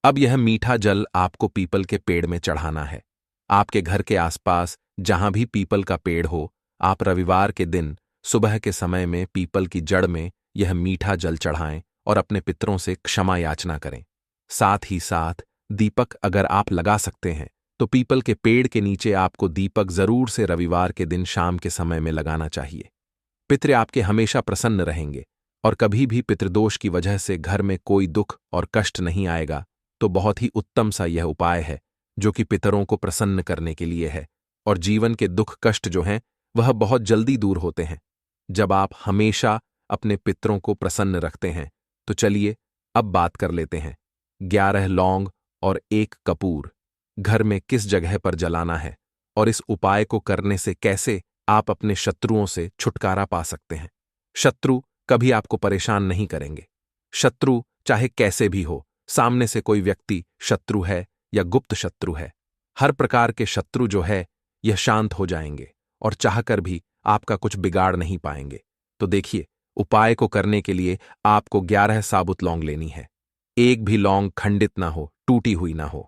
अब यह मीठा जल आपको पीपल के पेड़ में चढ़ाना है। आपके घर के आसपास जहां भी पीपल का पेड़ हो, आप रविवार के दिन सुबह के समय में पीपल की जड़ में यह मीठा जल चढ़ाएं और अपने पितरों से क्षमा याचना करें। साथ ही साथ दीपक अगर आप लगा सकते हैं तो पीपल के पेड़ के नीचे आपको दीपक जरूर से रविवार के दिन शाम के समय में लगाना चाहिए। पितृ आपके हमेशा प्रसन्न रहेंगे और कभी भी पितृदोष की वजह से घर में कोई दुख और कष्ट नहीं आएगा। तो बहुत ही उत्तम सा यह उपाय है जो कि पितरों को प्रसन्न करने के लिए है और जीवन के दुख कष्ट जो हैं वह बहुत जल्दी दूर होते हैं जब आप हमेशा अपने पितरों को प्रसन्न रखते हैं। तो चलिए अब बात कर लेते हैं 11 लौंग और एक कपूर घर में किस जगह पर जलाना है और इस उपाय को करने से कैसे आप अपने शत्रुओं से छुटकारा पा सकते हैं। शत्रु कभी आपको परेशान नहीं करेंगे। शत्रु चाहे कैसे भी हो, सामने से कोई व्यक्ति शत्रु है या गुप्त शत्रु है, हर प्रकार के शत्रु जो है यह शांत हो जाएंगे और चाहकर भी आपका कुछ बिगाड़ नहीं पाएंगे। तो देखिए, उपाय को करने के लिए आपको 11 साबुत लौंग लेनी है। एक भी लौंग खंडित ना हो, टूटी हुई ना हो।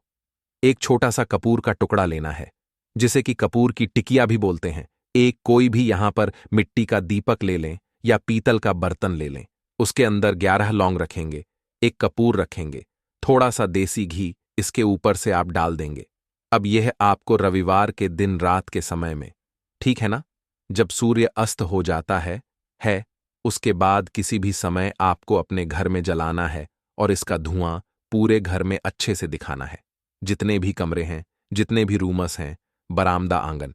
एक छोटा सा कपूर का टुकड़ा लेना है, जिसे कि कपूर की टिकिया भी बोलते हैं। एक कोई भी यहां पर मिट्टी का दीपक ले लें या पीतल का बर्तन ले लें। उसके अंदर 11 लौंग रखेंगे, एक कपूर रखेंगे, थोड़ा सा देसी घी इसके ऊपर से आप डाल देंगे। अब यह आपको रविवार के दिन रात के समय में, ठीक है ना, जब सूर्य अस्त हो जाता है, उसके बाद किसी भी समय आपको अपने घर में जलाना है और इसका धुआं पूरे घर में अच्छे से दिखाना है। जितने भी कमरे हैं, जितने भी रूमस हैं, बरामदा, आंगन,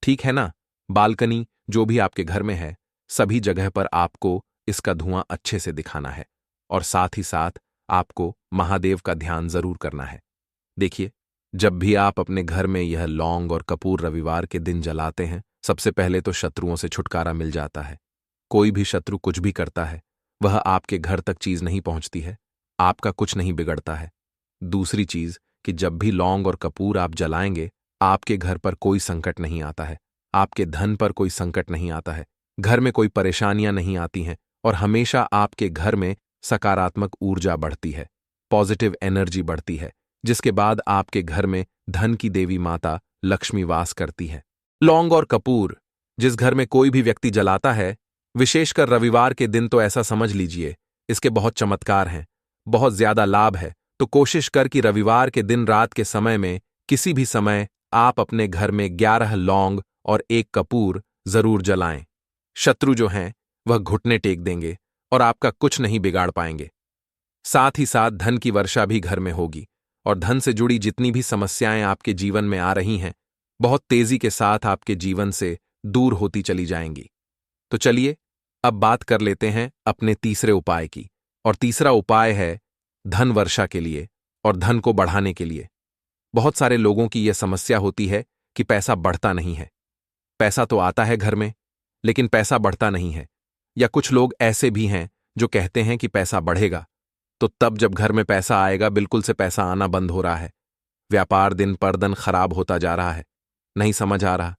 ठीक है ना, बालकनी, जो भी आपके घर में है, सभी जगह पर आपको इसका धुआं अच्छे से दिखाना है। और साथ ही साथ आपको महादेव का ध्यान जरूर करना है। देखिए, जब भी आप अपने घर में यह लौंग और कपूर रविवार के दिन जलाते हैं, सबसे पहले तो शत्रुओं से छुटकारा मिल जाता है। कोई भी शत्रु कुछ भी करता है, वह आपके घर तक चीज नहीं पहुंचती है, आपका कुछ नहीं बिगड़ता है। दूसरी चीज कि जब भी लौंग और कपूर आप जलाएंगे, आपके घर पर कोई संकट नहीं आता है, आपके धन पर कोई संकट नहीं आता है, घर में कोई परेशानियां नहीं आती हैं और हमेशा आपके घर में सकारात्मक ऊर्जा बढ़ती है, पॉजिटिव एनर्जी बढ़ती है, जिसके बाद आपके घर में धन की देवी माता लक्ष्मी वास करती है। लौंग और कपूर जिस घर में कोई भी व्यक्ति जलाता है, विशेषकर रविवार के दिन, तो ऐसा समझ लीजिए इसके बहुत चमत्कार हैं, बहुत ज्यादा लाभ है। तो कोशिश कर कि रविवार के दिन रात के समय में किसी भी समय आप अपने घर में 11 लौंग और एक कपूर जरूर जलाएं। शत्रु जो हैं वह घुटने टेक देंगे और आपका कुछ नहीं बिगाड़ पाएंगे। साथ ही साथ धन की वर्षा भी घर में होगी और धन से जुड़ी जितनी भी समस्याएं आपके जीवन में आ रही हैं, बहुत तेजी के साथ आपके जीवन से दूर होती चली जाएंगी। तो चलिए अब बात कर लेते हैं अपने तीसरे उपाय की। और तीसरा उपाय है धन वर्षा के लिए और धन को बढ़ाने के लिए। बहुत सारे लोगों की यह समस्या होती है कि पैसा बढ़ता नहीं है। पैसा तो आता है घर में, लेकिन पैसा बढ़ता नहीं है। या कुछ लोग ऐसे भी हैं जो कहते हैं कि पैसा बढ़ेगा, तो तब जब घर में पैसा आएगा, बिल्कुल से पैसा आना बंद हो रहा है। व्यापार दिन पर दिन खराब होता जा रहा है, नहीं समझ आ रहा,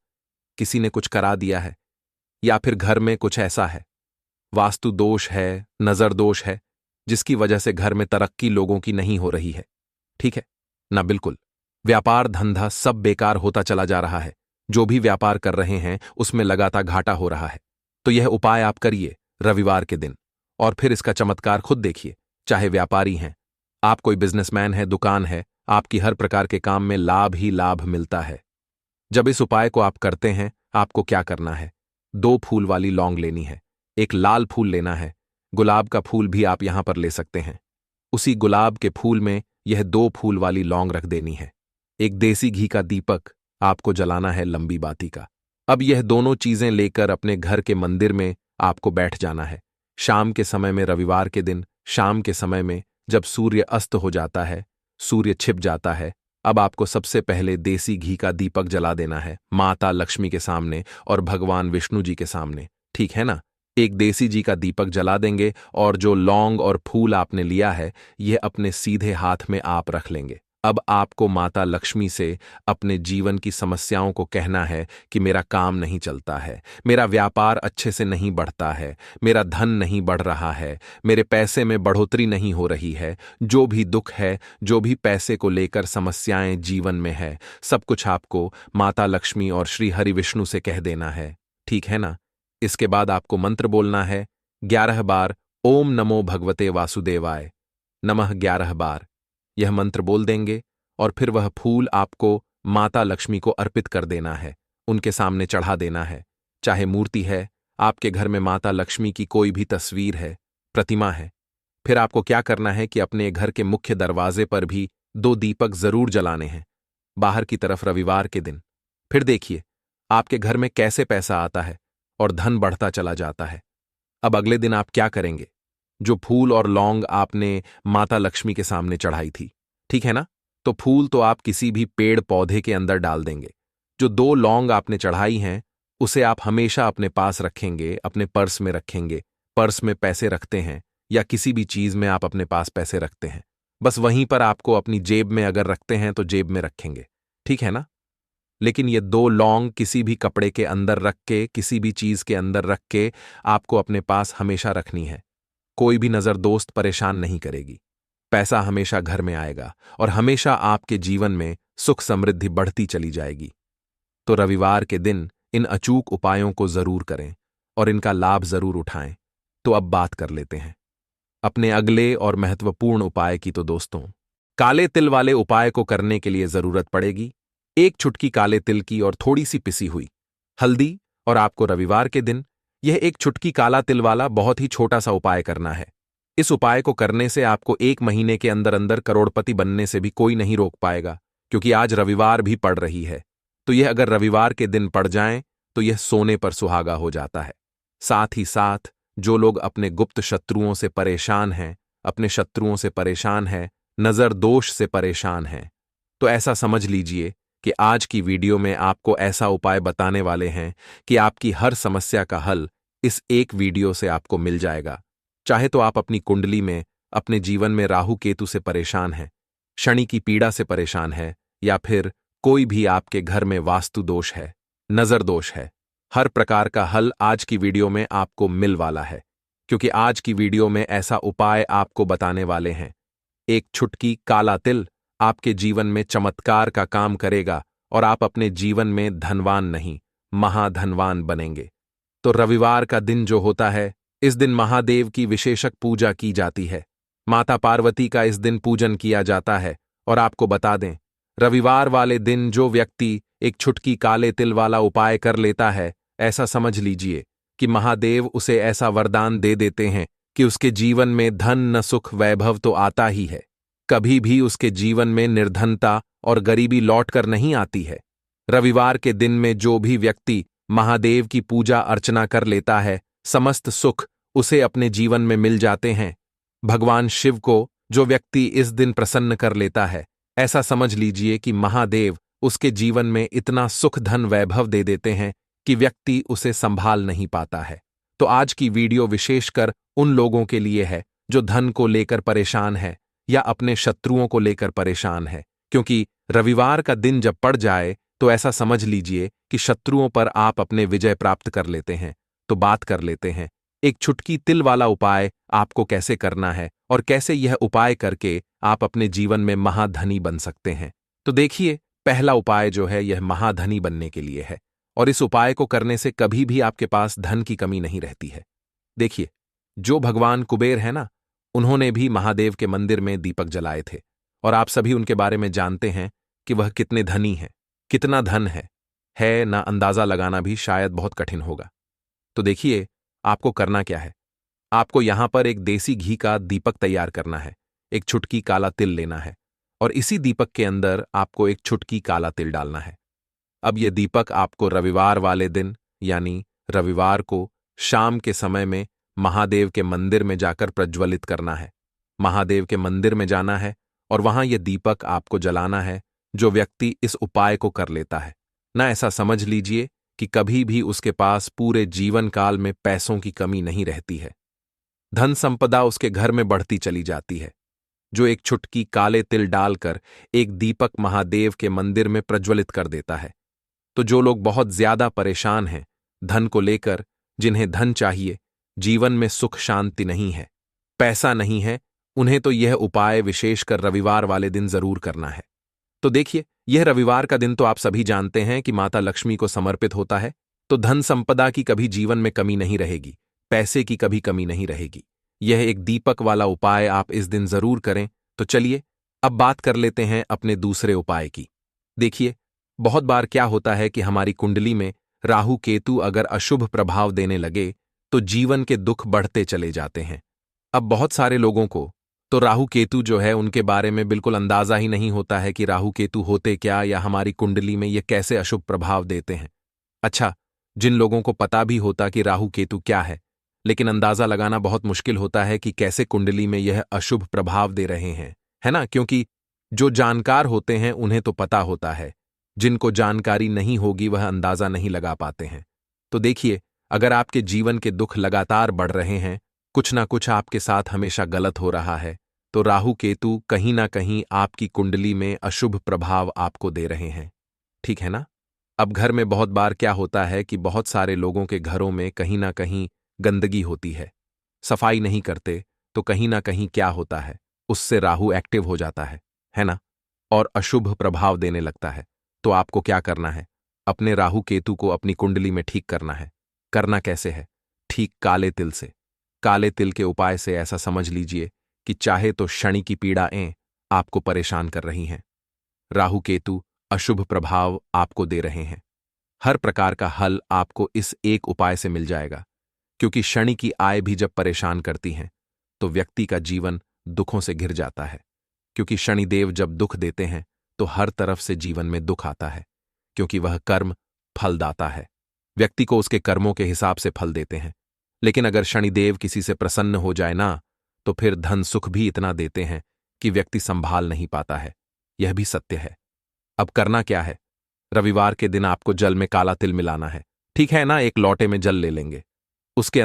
किसी ने कुछ करा दिया है, या फिर घर में कुछ ऐसा है, वास्तु दोष है, नजर दोष है, जिसकी वजह से घर में तरक्की लोगों की नहीं हो रही है। ठीक है ना, बिल्कुल व्यापार धंधा सब बेकार होता चला जा रहा है। जो भी व्यापार कर रहे हैं उसमें लगातार घाटा हो रहा है। तो यह उपाय आप करिए रविवार के दिन और फिर इसका चमत्कार खुद देखिए। चाहे व्यापारी हैं, आप कोई बिजनेसमैन है, दुकान है, आपकी हर प्रकार के काम में लाभ ही लाभ मिलता है। जब इस उपाय को आप करते हैं, आपको क्या करना है, 2 फूल वाली लौंग लेनी है, एक लाल फूल लेना है, गुलाब का फूल भी आप यहां पर ले सकते हैं। उसी गुलाब के फूल में यह 2 फूल वाली लौंग रख देनी है। एक देसी घी का दीपक आपको जलाना है, लंबी बाती का। अब यह दोनों चीजें लेकर अपने घर के मंदिर में आपको बैठ जाना है। शाम के समय में, रविवार के दिन शाम के समय में, जब सूर्य अस्त हो जाता है, सूर्य छिप जाता है, अब आपको सबसे पहले देसी घी का दीपक जला देना है माता लक्ष्मी के सामने और भगवान विष्णु जी के सामने। ठीक है ना, एक देसी घी का दीपक जला देंगे और जो लौंग और फूल आपने लिया है, यह अपने सीधे हाथ में आप रख लेंगे। अब आपको माता लक्ष्मी से अपने जीवन की समस्याओं को कहना है कि मेरा काम नहीं चलता है, मेरा व्यापार अच्छे से नहीं बढ़ता है, मेरा धन नहीं बढ़ रहा है, मेरे पैसे में बढ़ोतरी नहीं हो रही है, जो भी दुख है, जो भी पैसे को लेकर समस्याएं जीवन में है, सब कुछ आपको माता लक्ष्मी और श्री हरि विष्णु से कह देना है। ठीक है ना। इसके बाद आपको मंत्र बोलना है 11 बार, ओम नमो भगवते वासुदेवाय नमः 11 बार। यह मंत्र बोल देंगे और फिर वह फूल आपको माता लक्ष्मी को अर्पित कर देना है, उनके सामने चढ़ा देना है। चाहे मूर्ति है, आपके घर में माता लक्ष्मी की कोई भी तस्वीर है, प्रतिमा है, फिर आपको क्या करना है कि अपने घर के मुख्य दरवाजे पर भी 2 दीपक जरूर जलाने हैं, बाहर की तरफ रविवार के दिन। फिर देखिए आपके घर में कैसे पैसा आता है और धन बढ़ता चला जाता है। अब अगले दिन आप क्या करेंगे, जो फूल और लौंग आपने माता लक्ष्मी के सामने चढ़ाई थी, ठीक है ना, तो फूल तो आप किसी भी पेड़ पौधे के अंदर डाल देंगे। जो 2 लौंग आपने चढ़ाई हैं, उसे आप हमेशा अपने पास रखेंगे, अपने पर्स में रखेंगे। पर्स में पैसे रखते हैं या किसी भी चीज में आप अपने पास पैसे रखते हैं, बस वहीं पर आपको अपनी जेब में अगर रखते हैं तो जेब में रखेंगे, ठीक है ना? लेकिन ये दो लौंग किसी भी कपड़े के अंदर रख के, किसी भी चीज के अंदर रख के आपको अपने पास हमेशा रखनी है। कोई भी नजर दोस्त परेशान नहीं करेगी। पैसा हमेशा घर में आएगा और हमेशा आपके जीवन में सुख समृद्धि बढ़ती चली जाएगी। तो रविवार के दिन इन अचूक उपायों को जरूर करें और इनका लाभ जरूर उठाएं। तो अब बात कर लेते हैं अपने अगले और महत्वपूर्ण उपाय की। तो दोस्तों, काले तिल वाले उपाय को करने के लिए जरूरत पड़ेगी एक चुटकी काले तिल की और थोड़ी सी पिसी हुई हल्दी। और आपको रविवार के दिन यह एक चुटकी काला तिल वाला बहुत ही छोटा सा उपाय करना है। इस उपाय को करने से आपको 1 महीने के अंदर अंदर करोड़पति बनने से भी कोई नहीं रोक पाएगा, क्योंकि आज रविवार भी पड़ रही है। तो यह अगर रविवार के दिन पड़ जाए तो यह सोने पर सुहागा हो जाता है। साथ ही साथ जो लोग अपने गुप्त शत्रुओं से परेशान हैं, अपने शत्रुओं से परेशान हैं, नजर दोष से परेशान हैं, तो ऐसा समझ लीजिए कि आज की वीडियो में आपको ऐसा उपाय बताने वाले हैं कि आपकी हर समस्या का हल इस एक वीडियो से आपको मिल जाएगा। चाहे तो आप अपनी कुंडली में, अपने जीवन में राहु केतु से परेशान हैं, शनि की पीड़ा से परेशान है, या फिर कोई भी आपके घर में वास्तु दोष है, नजर दोष है, हर प्रकार का हल आज की वीडियो में आपको मिल वाला है। क्योंकि आज की वीडियो में ऐसा उपाय आपको बताने वाले हैं। एक चुटकी काला तिल आपके जीवन में चमत्कार का काम करेगा और आप अपने जीवन में धनवान नहीं, महाधनवान बनेंगे। तो रविवार का दिन जो होता है, इस दिन महादेव की विशेषक पूजा की जाती है। माता पार्वती का इस दिन पूजन किया जाता है। और आपको बता दें, रविवार वाले दिन जो व्यक्ति एक चुटकी काले तिल वाला उपाय कर लेता है, ऐसा समझ लीजिए कि महादेव उसे ऐसा वरदान दे देते हैं कि उसके जीवन में धन न सुख वैभव तो आता ही है, कभी भी उसके जीवन में निर्धनता और गरीबी लौट कर नहीं आती है। रविवार के दिन में जो भी व्यक्ति महादेव की पूजा अर्चना कर लेता है, समस्त सुख उसे अपने जीवन में मिल जाते हैं। भगवान शिव को जो व्यक्ति इस दिन प्रसन्न कर लेता है, ऐसा समझ लीजिए कि महादेव उसके जीवन में इतना सुख धन वैभव दे देते हैं कि व्यक्ति उसे संभाल नहीं पाता है। तो आज की वीडियो विशेषकर उन लोगों के लिए है जो धन को लेकर परेशान है या अपने शत्रुओं को लेकर परेशान है, क्योंकि रविवार का दिन जब पड़ जाए तो ऐसा समझ लीजिए कि शत्रुओं पर आप अपने विजय प्राप्त कर लेते हैं। तो बात कर लेते हैं एक चुटकी तिल वाला उपाय आपको कैसे करना है और कैसे यह उपाय करके आप अपने जीवन में महाधनी बन सकते हैं। तो देखिए, पहला उपाय जो है यह महाधनी बनने के लिए है और इस उपाय को करने से कभी भी आपके पास धन की कमी नहीं रहती है। देखिए, जो भगवान कुबेर है ना, उन्होंने भी महादेव के मंदिर में दीपक जलाए थे और आप सभी उनके बारे में जानते हैं कि वह कितने धनी हैं, कितना धन है ना अंदाजा लगाना भी शायद बहुत कठिन होगा। तो देखिए, आपको करना क्या है। आपको यहां पर एक देसी घी का दीपक तैयार करना है, एक चुटकी काला तिल लेना है और इसी दीपक के अंदर आपको एक चुटकी काला तिल डालना है। अब यह दीपक आपको रविवार वाले दिन, यानी रविवार को शाम के समय में महादेव के मंदिर में जाकर प्रज्वलित करना है। महादेव के मंदिर में जाना है और वहां यह दीपक आपको जलाना है। जो व्यक्ति इस उपाय को कर लेता है ना, ऐसा समझ लीजिए कि कभी भी उसके पास पूरे जीवन काल में पैसों की कमी नहीं रहती है। धन संपदा उसके घर में बढ़ती चली जाती है। जो एक चुटकी काले तिल डालकर एक दीपक महादेव के मंदिर में प्रज्वलित कर देता है, तो जो लोग बहुत ज्यादा परेशान हैं धन को लेकर, जिन्हें धन चाहिए, जीवन में सुख शांति नहीं है, पैसा नहीं है, उन्हें तो यह उपाय विशेषकर रविवार वाले दिन जरूर करना है। तो देखिए, यह रविवार का दिन तो आप सभी जानते हैं कि माता लक्ष्मी को समर्पित होता है, तो धन संपदा की कभी जीवन में कमी नहीं रहेगी, पैसे की कभी कमी नहीं रहेगी। यह एक दीपक वाला उपाय आप इस दिन जरूर करें। तो चलिए अब बात कर लेते हैं अपने दूसरे उपाय की। देखिए, बहुत बार क्या होता है कि हमारी कुंडली में राहु केतु अगर अशुभ प्रभाव देने लगे तो जीवन के दुख बढ़ते चले जाते हैं। अब बहुत सारे लोगों को तो राहु केतु जो है उनके बारे में बिल्कुल अंदाजा ही नहीं होता है कि राहु केतु होते क्या या हमारी कुंडली में ये कैसे अशुभ प्रभाव देते हैं। अच्छा, जिन लोगों को पता भी होता कि राहु केतु क्या है, लेकिन अंदाजा लगाना बहुत मुश्किल होता है कि कैसे कुंडली में यह अशुभ प्रभाव दे रहे हैं, है ना? क्योंकि जो जानकार होते हैं उन्हें तो पता होता है, जिनको जानकारी नहीं होगी वह अंदाजा नहीं लगा पाते हैं। तो देखिए, अगर आपके जीवन के दुख लगातार बढ़ रहे हैं, कुछ ना कुछ आपके साथ हमेशा गलत हो रहा है, तो राहु केतु कहीं ना कहीं आपकी कुंडली में अशुभ प्रभाव आपको दे रहे हैं। ठीक है ना? अब घर में बहुत बार क्या होता है कि बहुत सारे लोगों के घरों में कहीं ना कहीं गंदगी होती है, सफाई नहीं करते, तो कहीं ना कहीं क्या होता है, उससे राहु एक्टिव हो जाता है ना? और अशुभ प्रभाव देने लगता है। तो आपको क्या करना है? अपने राहु केतु को अपनी कुंडली में ठीक करना है। करना कैसे है? ठीक काले तिल से। काले तिल के उपाय से ऐसा समझ लीजिए कि चाहे तो शनि की पीड़ाएं आपको परेशान कर रही हैं, राहु केतु अशुभ प्रभाव आपको दे रहे हैं, हर प्रकार का हल आपको इस एक उपाय से मिल जाएगा। क्योंकि शनि की आय भी जब परेशान करती हैं, तो व्यक्ति का जीवन दुखों से घिर जाता है। क्योंकि शनिदेव जब दुख देते हैं, तो हर तरफ से जीवन में दुख आता है, क्योंकि वह कर्म फलदाता है। व्यक्ति को उसके कर्मों के हिसाब से फल देते हैं। लेकिन अगर शनिदेव किसी से प्रसन्न हो जाए ना, तो फिर धन सुख भी इतना देते हैं कि व्यक्ति संभाल नहीं पाता है। यह भी सत्य है। अब करना क्या है? रविवार के दिन आपको जल में काला तिल मिलाना है। ठीक है ना? एक लोटे में जल ले लेंगे, उसके